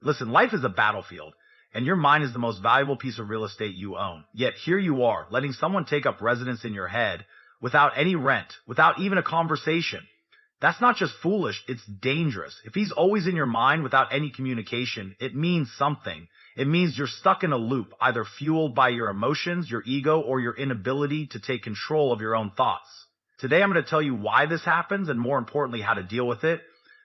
Listen, life is a battlefield, and your mind is the most valuable piece of real estate you own. Yet here you are, letting someone take up residence in your head without any rent, without even a conversation. That's not just foolish, it's dangerous. If he's always in your mind without any communication, it means something. It means you're stuck in a loop, either fueled by your emotions, your ego, or your inability to take control of your own thoughts. Today I'm going to tell you why this happens and more importantly how to deal with it,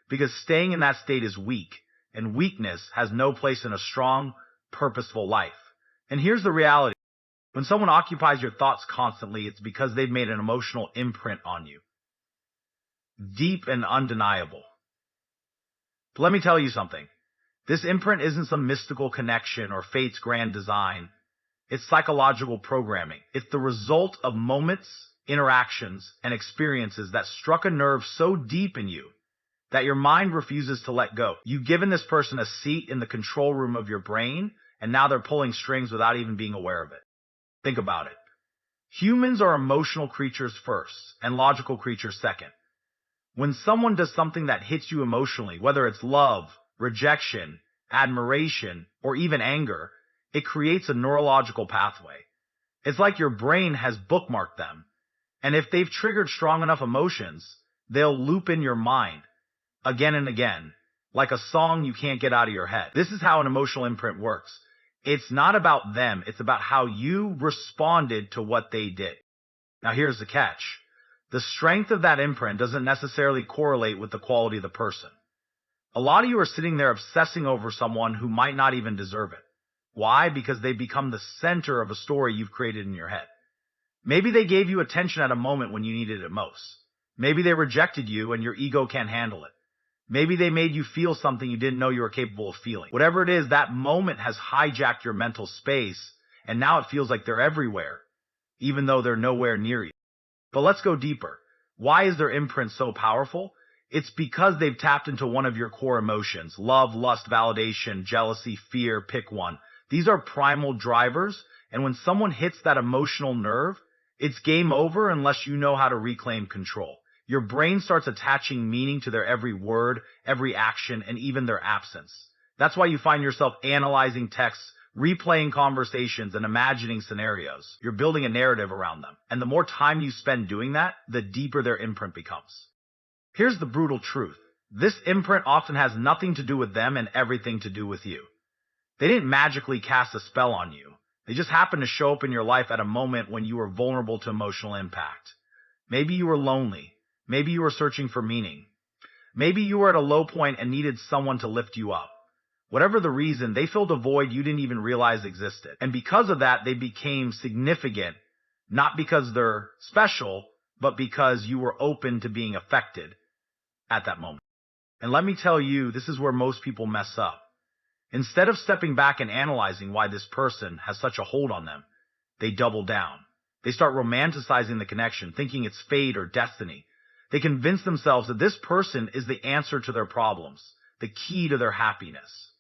because staying in that state is weak, and weakness has no place in a strong, purposeful life. And here's the reality. When someone occupies your thoughts constantly, it's because they've made an emotional imprint on you. Deep and undeniable. But let me tell you something. This imprint isn't some mystical connection or fate's grand design. It's psychological programming. It's the result of moments, interactions, and experiences that struck a nerve so deep in you that your mind refuses to let go. You've given this person a seat in the control room of your brain, and now they're pulling strings without even being aware of it. Think about it. Humans are emotional creatures first, and logical creatures second. When someone does something that hits you emotionally, whether it's love, rejection, admiration, or even anger, it creates a neurological pathway. It's like your brain has bookmarked them, and if they've triggered strong enough emotions, they'll loop in your mind again and again, like a song you can't get out of your head. This is how an emotional imprint works. It's not about them, it's about how you responded to what they did. Now here's the catch. The strength of that imprint doesn't necessarily correlate with the quality of the person. A lot of you are sitting there obsessing over someone who might not even deserve it. Why? Because they become the center of a story you've created in your head. Maybe they gave you attention at a moment when you needed it most. Maybe they rejected you and your ego can't handle it. Maybe they made you feel something you didn't know you were capable of feeling. Whatever it is, that moment has hijacked your mental space, and now it feels like they're everywhere, even though they're nowhere near you. But let's go deeper. Why is their imprint so powerful? It's because they've tapped into one of your core emotions. Love, lust, validation, jealousy, fear, pick one. These are primal drivers, and when someone hits that emotional nerve, it's game over unless you know how to reclaim control. Your brain starts attaching meaning to their every word, every action, and even their absence. That's why you find yourself analyzing texts, replaying conversations, and imagining scenarios. You're building a narrative around them. And the more time you spend doing that, the deeper their imprint becomes. Here's the brutal truth. This imprint often has nothing to do with them and everything to do with you. They didn't magically cast a spell on you. They just happened to show up in your life at a moment when you were vulnerable to emotional impact. Maybe you were lonely. Maybe you were searching for meaning. Maybe you were at a low point and needed someone to lift you up. Whatever the reason, they filled a void you didn't even realize existed. And because of that, they became significant, not because they're special, but because you were open to being affected at that moment. And let me tell you, this is where most people mess up. Instead of stepping back and analyzing why this person has such a hold on them, they double down. They start romanticizing the connection, thinking it's fate or destiny. They convince themselves that this person is the answer to their problems, the key to their happiness.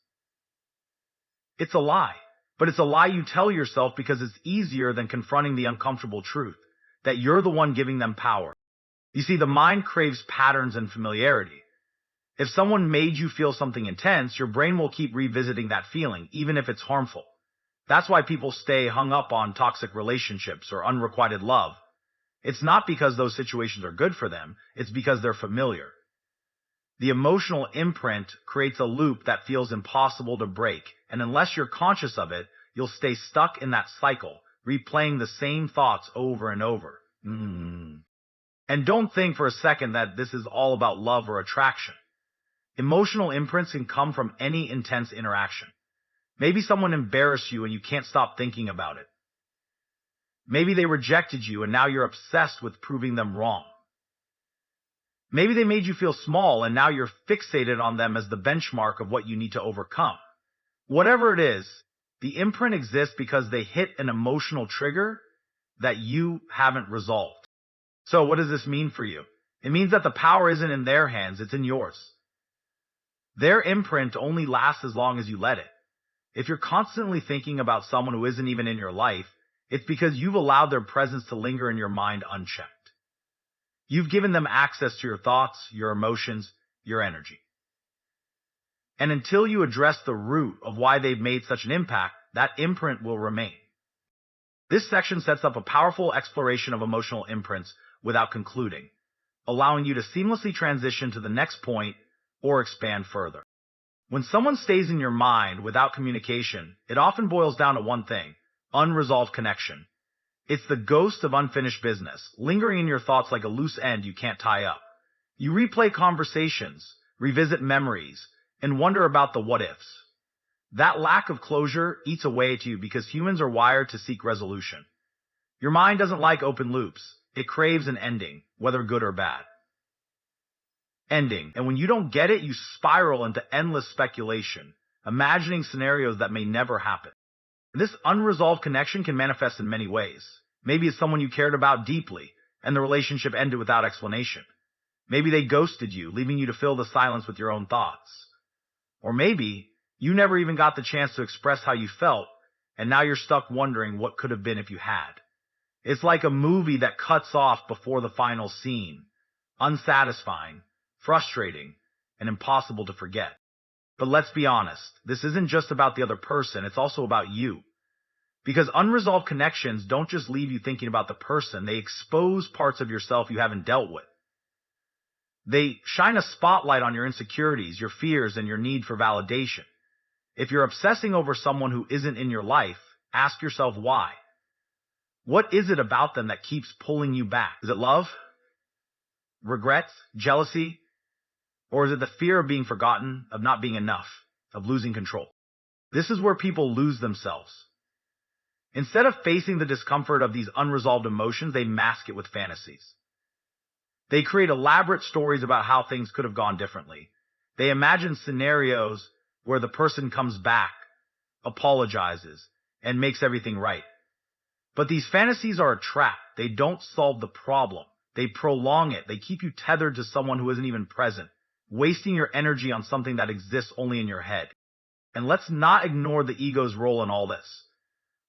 It's a lie, but it's a lie you tell yourself because it's easier than confronting the uncomfortable truth, that you're the one giving them power. You see, the mind craves patterns and familiarity. If someone made you feel something intense, your brain will keep revisiting that feeling, even if it's harmful. That's why people stay hung up on toxic relationships or unrequited love. It's not because those situations are good for them, it's because they're familiar. The emotional imprint creates a loop that feels impossible to break, and unless you're conscious of it, you'll stay stuck in that cycle, replaying the same thoughts over and over. And don't think for a second that this is all about love or attraction. Emotional imprints can come from any intense interaction. Maybe someone embarrassed you and you can't stop thinking about it. Maybe they rejected you and now you're obsessed with proving them wrong. Maybe they made you feel small and now you're fixated on them as the benchmark of what you need to overcome. Whatever it is, the imprint exists because they hit an emotional trigger that you haven't resolved. So what does this mean for you? It means that the power isn't in their hands, it's in yours. Their imprint only lasts as long as you let it. If you're constantly thinking about someone who isn't even in your life, it's because you've allowed their presence to linger in your mind unchecked. You've given them access to your thoughts, your emotions, your energy. And until you address the root of why they've made such an impact, that imprint will remain. This section sets up a powerful exploration of emotional imprints without concluding, allowing you to seamlessly transition to the next point or expand further. When someone stays in your mind without communication, it often boils down to one thing: unresolved connection. It's the ghost of unfinished business, lingering in your thoughts like a loose end you can't tie up. You replay conversations, revisit memories, and wonder about the what-ifs. That lack of closure eats away at you because humans are wired to seek resolution. Your mind doesn't like open loops. It craves an ending, whether good or bad. Ending. And when you don't get it, you spiral into endless speculation, imagining scenarios that may never happen. This unresolved connection can manifest in many ways. Maybe it's someone you cared about deeply, and the relationship ended without explanation. Maybe they ghosted you, leaving you to fill the silence with your own thoughts. Or maybe you never even got the chance to express how you felt, and now you're stuck wondering what could have been if you had. It's like a movie that cuts off before the final scene. Unsatisfying, frustrating, and impossible to forget. But let's be honest, this isn't just about the other person, it's also about you. Because unresolved connections don't just leave you thinking about the person, they expose parts of yourself you haven't dealt with. They shine a spotlight on your insecurities, your fears, and your need for validation. If you're obsessing over someone who isn't in your life, ask yourself why. What is it about them that keeps pulling you back? Is it love? Regret? Jealousy? Or is it the fear of being forgotten, of not being enough, of losing control? This is where people lose themselves. Instead of facing the discomfort of these unresolved emotions, they mask it with fantasies. They create elaborate stories about how things could have gone differently. They imagine scenarios where the person comes back, apologizes, and makes everything right. But these fantasies are a trap. They don't solve the problem. They prolong it. They keep you tethered to someone who isn't even present, wasting your energy on something that exists only in your head. And let's not ignore the ego's role in all this.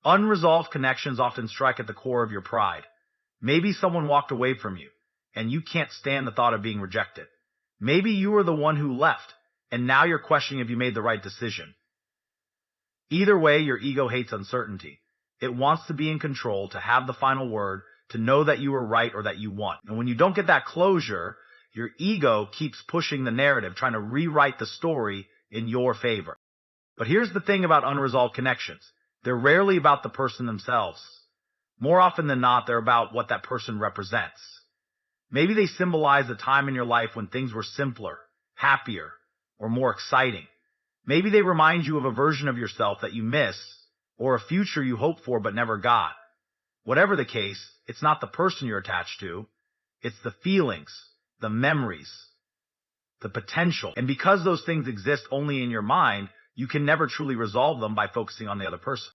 Unresolved connections often strike at the core of your pride. Maybe someone walked away from you, and you can't stand the thought of being rejected. Maybe you were the one who left, and now you're questioning if you made the right decision. Either way, your ego hates uncertainty. It wants to be in control, to have the final word, to know that you were right or that you won. And when you don't get that closure, your ego keeps pushing the narrative, trying to rewrite the story in your favor. But here's the thing about unresolved connections. They're rarely about the person themselves. More often than not, they're about what that person represents. Maybe they symbolize a time in your life when things were simpler, happier, or more exciting. Maybe they remind you of a version of yourself that you miss, or a future you hoped for but never got. Whatever the case, it's not the person you're attached to. It's the feelings, the memories, the potential. And because those things exist only in your mind, you can never truly resolve them by focusing on the other person.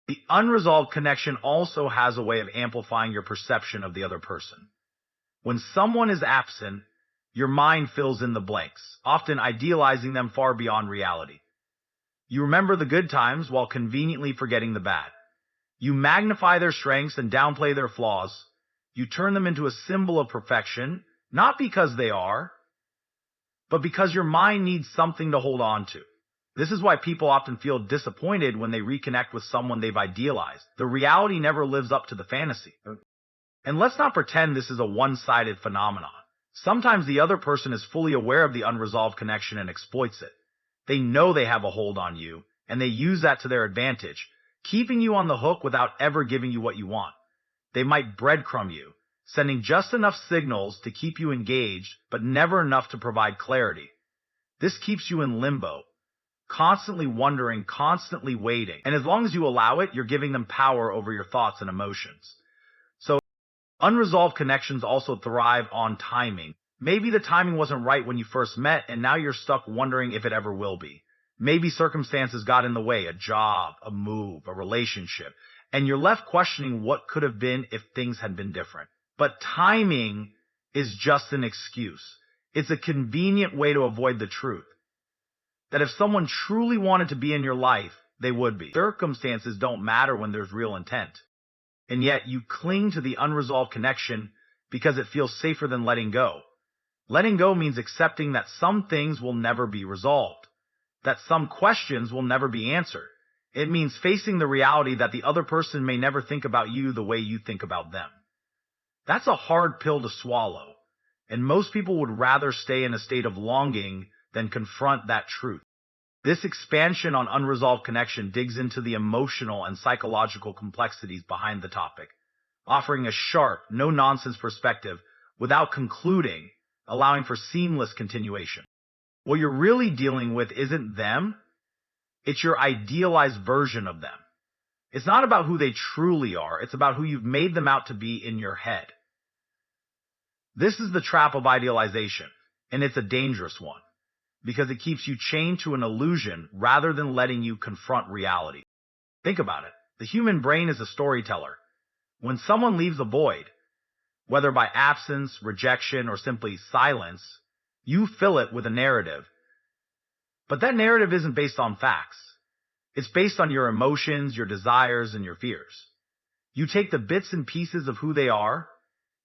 The unresolved connection also has a way of amplifying your perception of the other person. When someone is absent, your mind fills in the blanks, often idealizing them far beyond reality. You remember the good times while conveniently forgetting the bad. You magnify their strengths and downplay their flaws. You turn them into a symbol of perfection, not because they are, but because your mind needs something to hold on to. This is why people often feel disappointed when they reconnect with someone they've idealized. The reality never lives up to the fantasy. And let's not pretend this is a one-sided phenomenon. Sometimes the other person is fully aware of the unresolved connection and exploits it. They know they have a hold on you, and they use that to their advantage, keeping you on the hook without ever giving you what you want. They might breadcrumb you, sending just enough signals to keep you engaged, but never enough to provide clarity. This keeps you in limbo, constantly wondering, constantly waiting. And as long as you allow it, you're giving them power over your thoughts and emotions. So, unresolved connections also thrive on timing. Maybe the timing wasn't right when you first met, and now you're stuck wondering if it ever will be. Maybe circumstances got in the way, a job, a move, a relationship, and you're left questioning what could have been if things had been different. But timing is just an excuse. It's a convenient way to avoid the truth. That if someone truly wanted to be in your life, they would be. Circumstances don't matter when there's real intent. And yet you cling to the unresolved connection because it feels safer than letting go. Letting go means accepting that some things will never be resolved. that some questions will never be answered. It means facing the reality that the other person may never think about you the way you think about them. That's a hard pill to swallow, and most people would rather stay in a state of longing than confront that truth. This expansion on unresolved connection digs into the emotional and psychological complexities behind the topic, offering a sharp, no-nonsense perspective without concluding, allowing for seamless continuation. What you're really dealing with isn't them, it's your idealized version of them. It's not about who they truly are, it's about who you've made them out to be in your head. This is the trap of idealization, and it's a dangerous one, because it keeps you chained to an illusion rather than letting you confront reality. Think about it. The human brain is a storyteller. When someone leaves a void, whether by absence, rejection, or simply silence, you fill it with a narrative. But that narrative isn't based on facts. It's based on your emotions, your desires, and your fears. You take the bits and pieces of who they are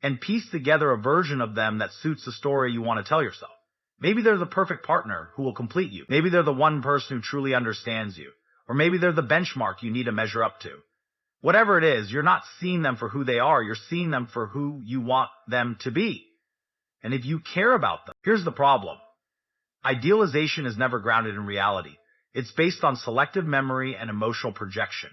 and piece together a version of them that suits the story you want to tell yourself. Maybe they're the perfect partner who will complete you. Maybe they're the one person who truly understands you. Or maybe they're the benchmark you need to measure up to. Whatever it is, you're not seeing them for who they are, you're seeing them for who you want them to be. And if you care about them, here's the problem. Idealization is never grounded in reality. It's based on selective memory and emotional projection.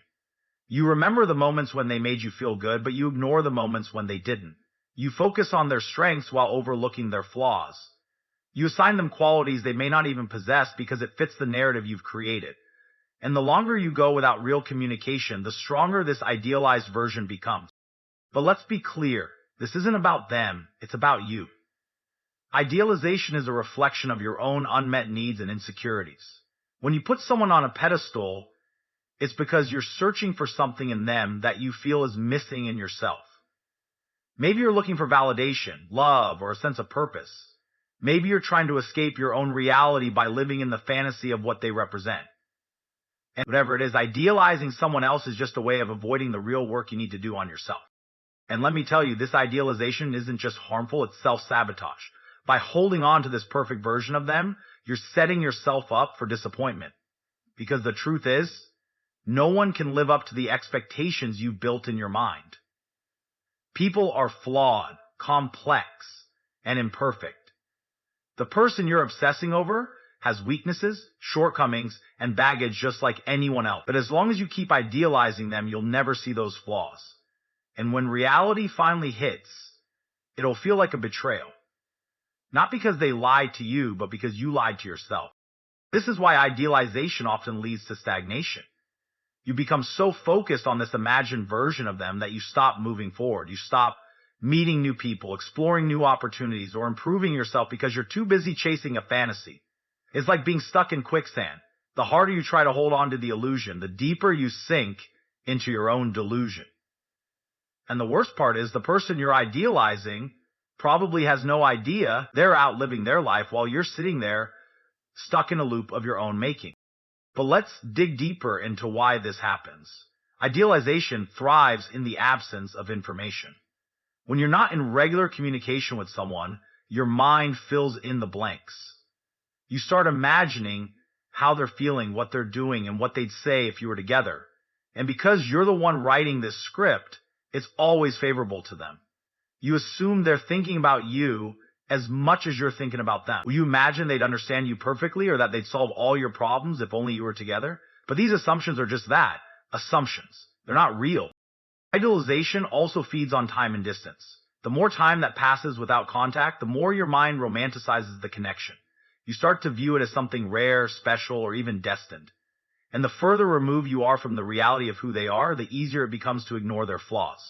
You remember the moments when they made you feel good, but you ignore the moments when they didn't. You focus on their strengths while overlooking their flaws. You assign them qualities they may not even possess because it fits the narrative you've created. And the longer you go without real communication, the stronger this idealized version becomes. But let's be clear, this isn't about them, it's about you. Idealization is a reflection of your own unmet needs and insecurities. When you put someone on a pedestal, it's because you're searching for something in them that you feel is missing in yourself. Maybe you're looking for validation, love, or a sense of purpose. Maybe you're trying to escape your own reality by living in the fantasy of what they represent. And whatever it is, idealizing someone else is just a way of avoiding the real work you need to do on yourself. And let me tell you, this idealization isn't just harmful, it's self-sabotage. By holding on to this perfect version of them, you're setting yourself up for disappointment. Because the truth is, no one can live up to the expectations you built in your mind. People are flawed, complex, and imperfect. The person you're obsessing over has weaknesses, shortcomings, and baggage just like anyone else. But as long as you keep idealizing them, you'll never see those flaws. And when reality finally hits, it'll feel like a betrayal. Not because they lied to you, but because you lied to yourself. This is why idealization often leads to stagnation. You become so focused on this imagined version of them that you stop moving forward. You stop meeting new people, exploring new opportunities, or improving yourself because you're too busy chasing a fantasy. It's like being stuck in quicksand. The harder you try to hold on to the illusion, the deeper you sink into your own delusion. And the worst part is the person you're idealizing probably has no idea they're out living their life while you're sitting there stuck in a loop of your own making. But let's dig deeper into why this happens. Idealization thrives in the absence of information. When you're not in regular communication with someone, your mind fills in the blanks. You start imagining how they're feeling, what they're doing, and what they'd say if you were together. And because you're the one writing this script, it's always favorable to them. You assume they're thinking about you as much as you're thinking about them. Will you imagine they'd understand you perfectly or that they'd solve all your problems if only you were together? But these assumptions are just that, assumptions. They're not real. Idealization also feeds on time and distance. The more time that passes without contact, the more your mind romanticizes the connection. You start to view it as something rare, special, or even destined. And the further removed you are from the reality of who they are, the easier it becomes to ignore their flaws.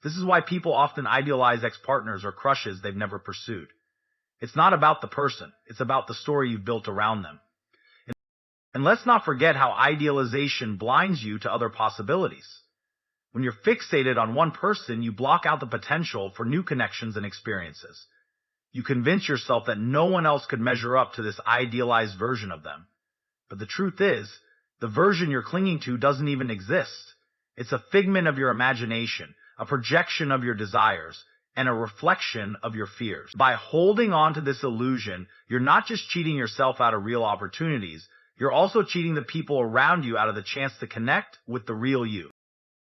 This is why people often idealize ex-partners or crushes they've never pursued. It's not about the person, it's about the story you've built around them. And let's not forget how idealization blinds you to other possibilities. When you're fixated on one person, you block out the potential for new connections and experiences. You convince yourself that no one else could measure up to this idealized version of them. But the truth is, the version you're clinging to doesn't even exist. It's a figment of your imagination, a projection of your desires, and a reflection of your fears. By holding on to this illusion, you're not just cheating yourself out of real opportunities, you're also cheating the people around you out of the chance to connect with the real you.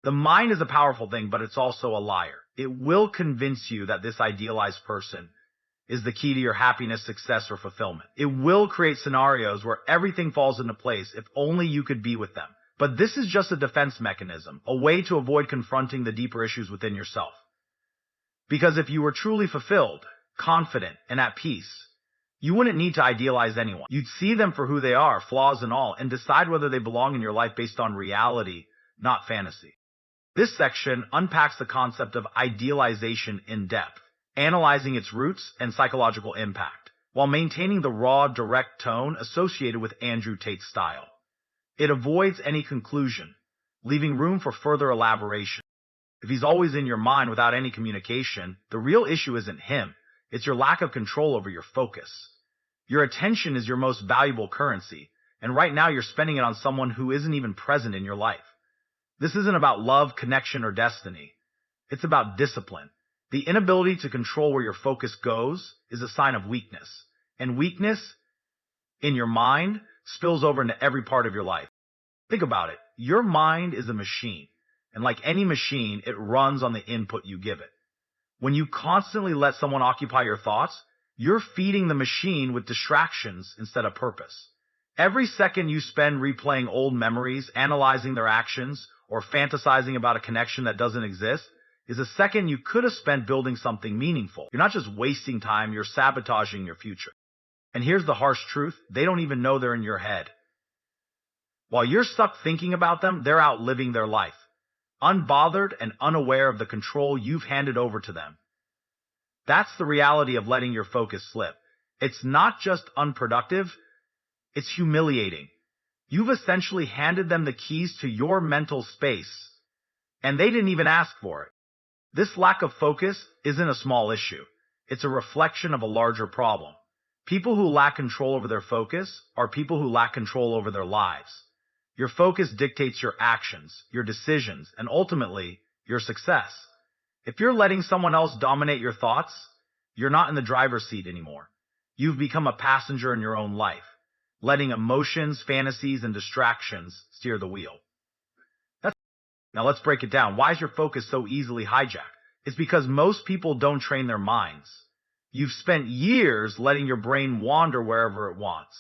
The mind is a powerful thing, but it's also a liar. It will convince you that this idealized person is the key to your happiness, success, or fulfillment. It will create scenarios where everything falls into place if only you could be with them. But this is just a defense mechanism, a way to avoid confronting the deeper issues within yourself. Because if you were truly fulfilled, confident, and at peace, you wouldn't need to idealize anyone. You'd see them for who they are, flaws and all, and decide whether they belong in your life based on reality, not fantasy. This section unpacks the concept of idealization in depth, analyzing its roots and psychological impact, while maintaining the raw, direct tone associated with Andrew Tate's style. It avoids any conclusion, leaving room for further elaboration. If he's always in your mind without any communication, the real issue isn't him, it's your lack of control over your focus. Your attention is your most valuable currency, and right now you're spending it on someone who isn't even present in your life. This isn't about love, connection, or destiny. It's about discipline. The inability to control where your focus goes is a sign of weakness. And weakness in your mind spills over into every part of your life. Think about it. Your mind is a machine. And like any machine, it runs on the input you give it. When you constantly let someone occupy your thoughts, you're feeding the machine with distractions instead of purpose. Every second you spend replaying old memories, analyzing their actions, or fantasizing about a connection that doesn't exist is a second you could have spent building something meaningful. You're not just wasting time, you're sabotaging your future. And here's the harsh truth, they don't even know they're in your head. While you're stuck thinking about them, they're out living their life, unbothered and unaware of the control you've handed over to them. That's the reality of letting your focus slip. It's not just unproductive, it's humiliating. You've essentially handed them the keys to your mental space, and they didn't even ask for it. This lack of focus isn't a small issue. It's a reflection of a larger problem. People who lack control over their focus are people who lack control over their lives. Your focus dictates your actions, your decisions, and ultimately, your success. If you're letting someone else dominate your thoughts, you're not in the driver's seat anymore. You've become a passenger in your own life, letting emotions, fantasies, and distractions steer the wheel. Now let's break it down. Why is your focus so easily hijacked? It's because most people don't train their minds. You've spent years letting your brain wander wherever it wants,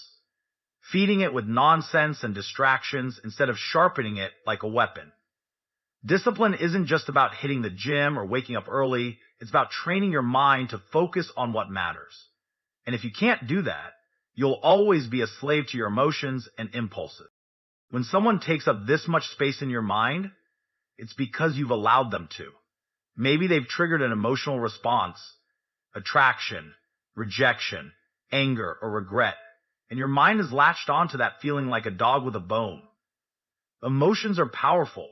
feeding it with nonsense and distractions instead of sharpening it like a weapon. Discipline isn't just about hitting the gym or waking up early. It's about training your mind to focus on what matters. And if you can't do that, you'll always be a slave to your emotions and impulses. When someone takes up this much space in your mind, it's because you've allowed them to. Maybe they've triggered an emotional response, attraction, rejection, anger, or regret, and your mind is latched onto that feeling like a dog with a bone. Emotions are powerful,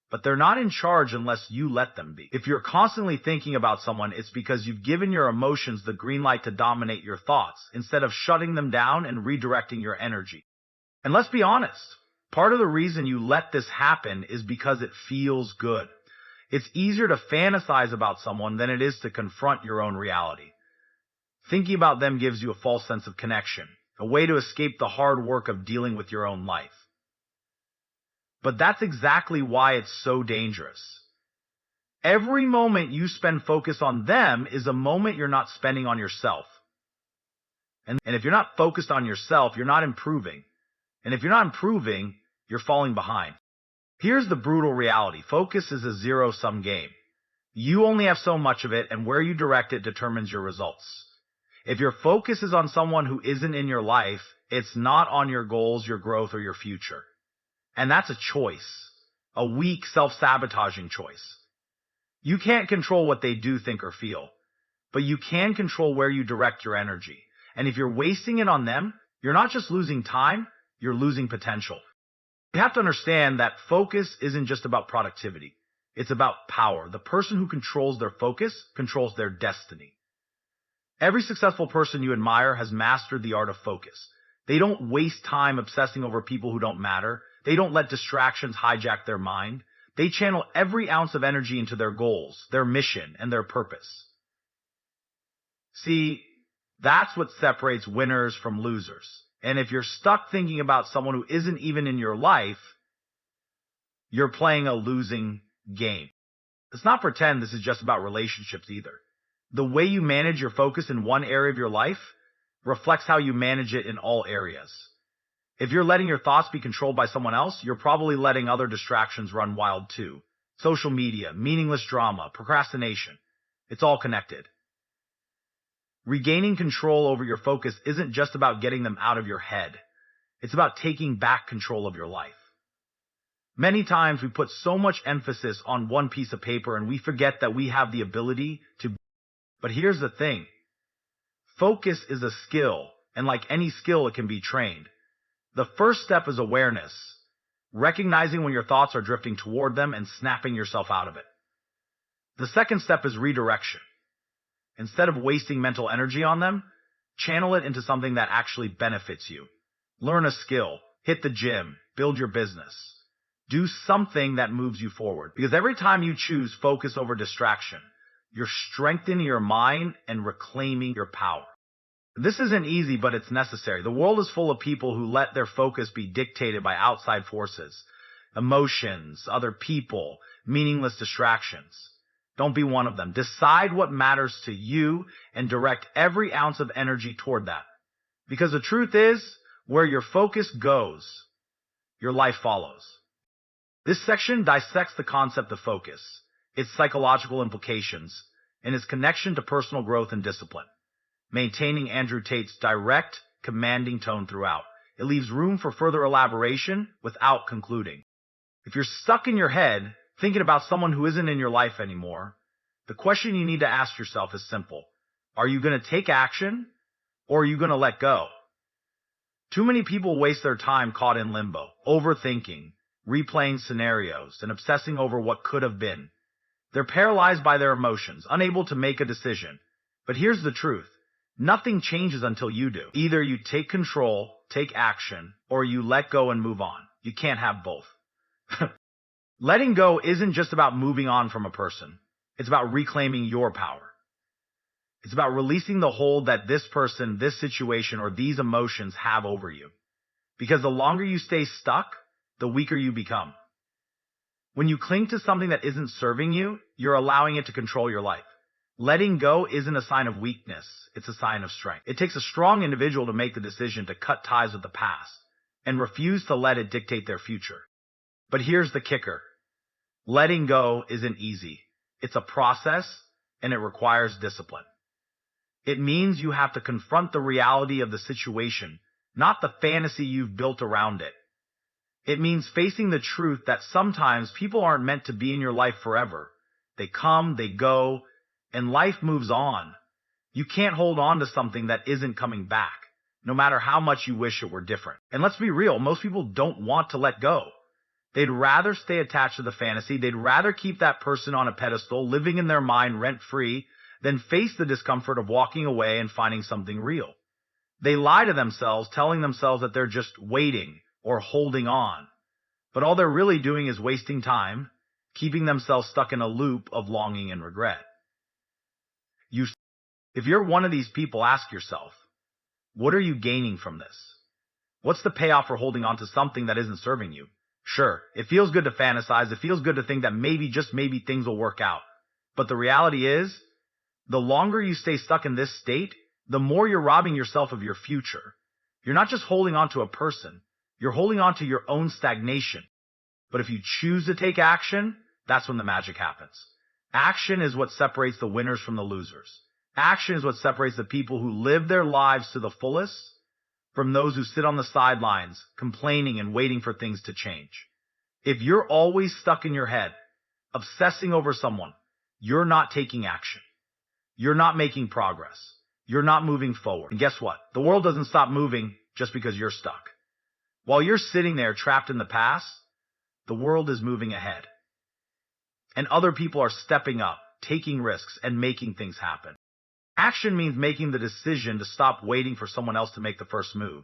but they're not in charge unless you let them be. If you're constantly thinking about someone, it's because you've given your emotions the green light to dominate your thoughts instead of shutting them down and redirecting your energy. And let's be honest, part of the reason you let this happen is because it feels good. It's easier to fantasize about someone than it is to confront your own reality. Thinking about them gives you a false sense of connection, a way to escape the hard work of dealing with your own life. But that's exactly why it's so dangerous. Every moment you spend focus on them is a moment you're not spending on yourself. And if you're not focused on yourself, you're not improving. And if you're not improving, you're falling behind. Here's the brutal reality. Focus is a zero-sum game. You only have so much of it, and where you direct it determines your results. If your focus is on someone who isn't in your life, it's not on your goals, your growth, or your future. And that's a choice. A weak, self-sabotaging choice. You can't control what they do, think, or feel, but you can control where you direct your energy. And if you're wasting it on them, you're not just losing time, you're losing potential. You have to understand that focus isn't just about productivity. It's about power. The person who controls their focus controls their destiny. Every successful person you admire has mastered the art of focus. They don't waste time obsessing over people who don't matter. They don't let distractions hijack their mind. They channel every ounce of energy into their goals, their mission, and their purpose. See, that's what separates winners from losers. And if you're stuck thinking about someone who isn't even in your life, you're playing a losing game. Let's not pretend this is just about relationships either. The way you manage your focus in one area of your life reflects how you manage it in all areas. If you're letting your thoughts be controlled by someone else, you're probably letting other distractions run wild too. Social media, meaningless drama, procrastination. It's all connected. Regaining control over your focus isn't just about getting them out of your head. It's about taking back control of your life. Many times we put so much emphasis on one piece of paper and we forget that we have the ability to. But here's the thing. Focus is a skill, and like any skill, it can be trained. The first step is awareness, recognizing when your thoughts are drifting toward them and snapping yourself out of it. The second step is redirection. Instead of wasting mental energy on them, channel it into something that actually benefits you. Learn a skill, hit the gym, build your business. Do something that moves you forward. Because every time you choose focus over distraction, you're strengthening your mind and reclaiming your power. This isn't easy, but it's necessary. The world is full of people who let their focus be dictated by outside forces, emotions, other people, meaningless distractions. Don't be one of them. Decide what matters to you and direct every ounce of energy toward that. Because the truth is, where your focus goes, your life follows. This section dissects the concept of focus, its psychological implications, and its connection to personal growth and discipline, maintaining Andrew Tate's direct, commanding tone throughout. It leaves room for further elaboration without concluding. If you're stuck in your head, thinking about someone who isn't in your life anymore, the question you need to ask yourself is simple. Are you going to take action, or are you going to let go? Too many people waste their time caught in limbo, overthinking, replaying scenarios, and obsessing over what could have been. They're paralyzed by their emotions, unable to make a decision. But here's the truth. Nothing changes until you do. Either you take control, take action, or you let go and move on. You can't have both. Letting go isn't just about moving on from a person. It's about reclaiming your power. It's about releasing the hold that this person, this situation, or these emotions have over you. Because the longer you stay stuck, the weaker you become. When you cling to something that isn't serving you, you're allowing it to control your life. Letting go isn't a sign of weakness, it's a sign of strength. It takes a strong individual to make the decision to cut ties with the past and refuse to let it dictate their future. But here's the kicker. Letting go isn't easy. It's a process, and it requires discipline. It means you have to confront the reality of the situation, not the fantasy you've built around it. It means facing the truth that sometimes people aren't meant to be in your life forever. They come, they go, and life moves on. You can't hold on to something that isn't coming back, no matter how much you wish it were different. And let's be real, most people don't want to let go. They'd rather stay attached to the fantasy. They'd rather keep that person on a pedestal, living in their mind rent-free, than face the discomfort of walking away and finding something real. They lie to themselves, telling themselves that they're just waiting or holding on. But all they're really doing is wasting time, keeping themselves stuck in a loop of longing and regret. If you're one of these people, ask yourself, what are you gaining from this? What's the payoff for holding on to something that isn't serving you? Sure, it feels good to fantasize. It feels good to think that maybe, just maybe, things will work out. But the reality is, the longer you stay stuck in this state, the more you're robbing yourself of your future. You're not just holding on to a person. You're holding on to your own stagnation. But if you choose to take action, that's when the magic happens. Action is what separates the winners from the losers. Action is what separates the people who live their lives to the fullest from those who sit on the sidelines, complaining and waiting for things to change. If you're always stuck in your head, obsessing over someone, you're not taking action. You're not making progress. You're not moving forward. And guess what? The world doesn't stop moving just because you're stuck. While you're sitting there trapped in the past, the world is moving ahead. And other people are stepping up, taking risks, and making things happen. Action means making the decision to stop waiting for someone else to make the first move.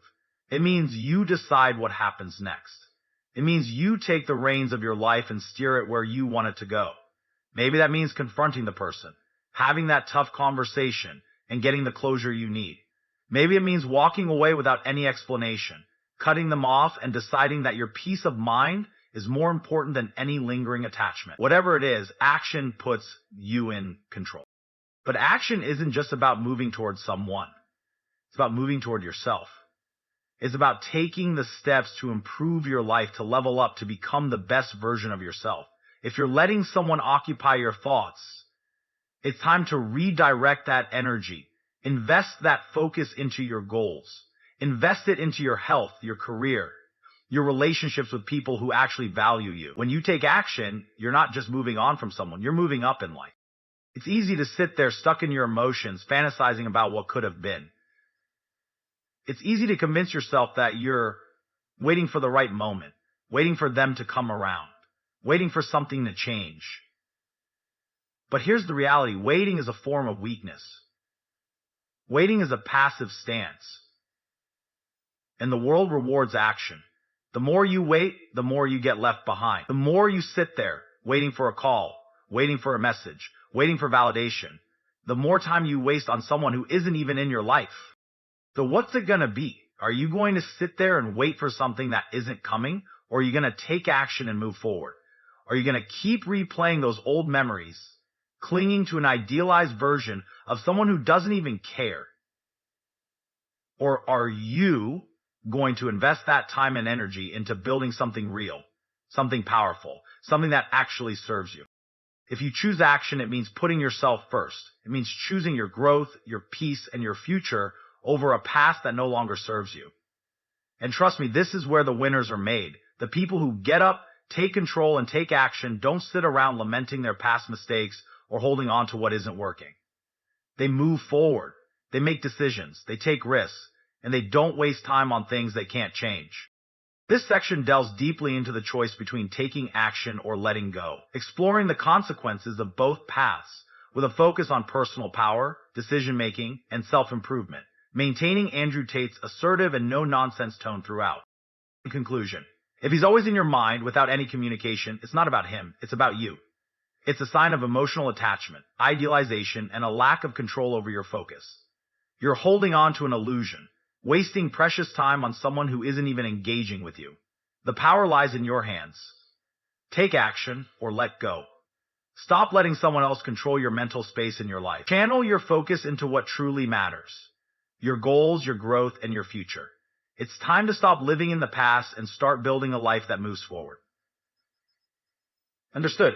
It means you decide what happens next. It means you take the reins of your life and steer it where you want it to go. Maybe that means confronting the person, having that tough conversation, and getting the closure you need. Maybe it means walking away without any explanation, cutting them off, and deciding that your peace of mind is more important than any lingering attachment. Whatever it is, action puts you in control. But action isn't just about moving towards someone. It's about moving toward yourself. It's about taking the steps to improve your life, to level up, to become the best version of yourself. If you're letting someone occupy your thoughts, it's time to redirect that energy. Invest that focus into your goals. Invest it into your health, your career, your relationships with people who actually value you. When you take action, you're not just moving on from someone, you're moving up in life. It's easy to sit there stuck in your emotions, fantasizing about what could have been. It's easy to convince yourself that you're waiting for the right moment, waiting for them to come around, waiting for something to change. But here's the reality. Waiting is a form of weakness. Waiting is a passive stance. And the world rewards action. The more you wait, the more you get left behind. The more you sit there, waiting for a call, waiting for a message, waiting for validation, the more time you waste on someone who isn't even in your life. So what's it going to be? Are you going to sit there and wait for something that isn't coming? Or are you going to take action and move forward? Are you going to keep replaying those old memories, clinging to an idealized version of someone who doesn't even care? Or are you going to invest that time and energy into building something real, something powerful, something that actually serves you? If you choose action, it means putting yourself first. It means choosing your growth, your peace, and your future over a past that no longer serves you. And trust me, this is where the winners are made. The people who get up, take control, and take action don't sit around lamenting their past mistakes or holding on to what isn't working. They move forward. They make decisions. They take risks. And they don't waste time on things they can't change. This section delves deeply into the choice between taking action or letting go, exploring the consequences of both paths with a focus on personal power, decision-making, and self-improvement, maintaining Andrew Tate's assertive and no-nonsense tone throughout. In conclusion, if he's always in your mind without any communication, it's not about him, it's about you. It's a sign of emotional attachment, idealization, and a lack of control over your focus. You're holding on to an illusion, wasting precious time on someone who isn't even engaging with you. The power lies in your hands. Take action or let go. Stop letting someone else control your mental space in your life. Channel your focus into what truly matters. Your goals, your growth, and your future. It's time to stop living in the past and start building a life that moves forward. Understood.